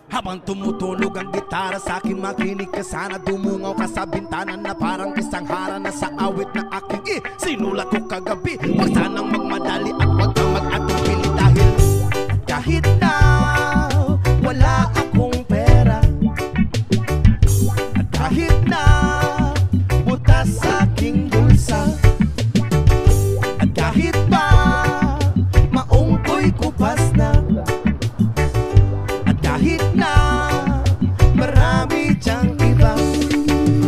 Habang tumutunog ang gitara sa akin, makinig ka sana. Dumungaw ka sa bintana na parang isang harana sa awit na aking sinulat ko kagabi. Huwag sanang magmadali at huwag kang mag-atubili dahil kahit na wala akong pera, at kahit na butas sa aking bulsa, at kahit pa maong ko'y kupas na, at kahit na marami diyang iba,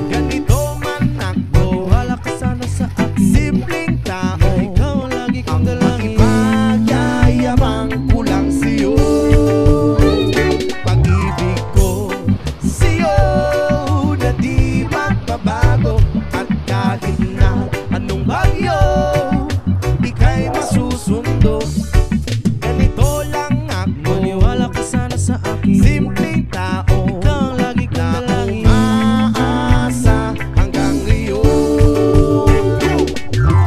ganito man ako, wala ka sana sa akin. Simpleng tao, ikaw ang lagi kong dalangin. Ipagyayabang ko lang sa'yo pag-ibig ko sa'yo na di magbabago. At kahit na anong bagyo ika'y masusundo, ganito lang ako, maniwala ka sana sa akin. Simpleng tao, ikaw ang lagi kong dalangin. Umaasa hanggang ngayon.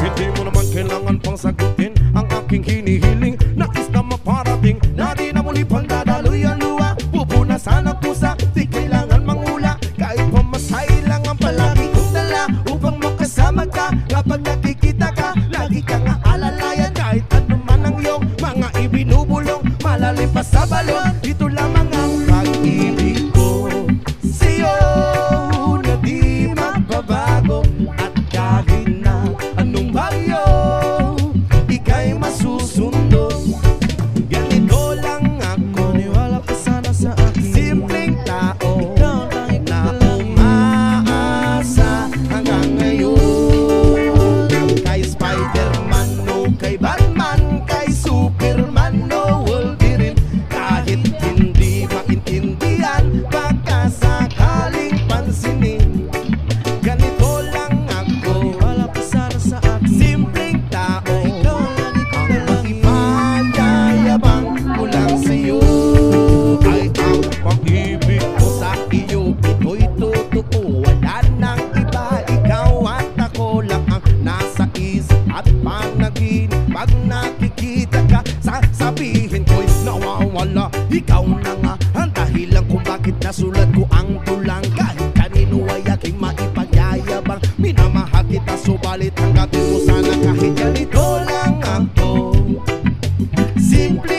Hindi mo naman kailangan pang sagutin ang aking hinihiling. Nais na maparating na di na muli pang dadaloy ang luha. Pupunasan ang pusa, di kailangan mangula. Kahit pamasay lang ang palagi kong dala upang makasama ka. Kapag nakikita ka, lagi kang aalalayan. Kahit ano man ang iyong mga ibinubulong, malalim pa sa balon, ito lamang ang pag-ibig ko sa'yo na di magbabago. At kahit na anong bagyo ika'y masusundo, ganito lang ako, maniwala ka sana sa akin. Simpleng tao, ikaw ang tanging na umaasa hanggang ngayon. Kay Spider-Man o kay Batman, kay Superman o Wolverine, kahit hindi maintindihan, baka sakaling pansinin, ganito lang ako, maniwala ka sana sa akin. Simpleng tao, ikaw ang lagi kong dalangin. Ipagyayabang ko lang sa'yo ay ang pag-ibig ko sa iyo. Ito'y totoo, wala nang iba. Ikaw at ako lang ang nasa isip at panaginip. Pag nakikita ka, sasabihin ko'y nawawala. Ikaw na nga ang dahilan kung bakit nasulat ko ang tulang. Kahit kanino ay aking maipagyayabang, minamahal kita subalit hanggatin mo sana. Kahit ganito lang ako, simple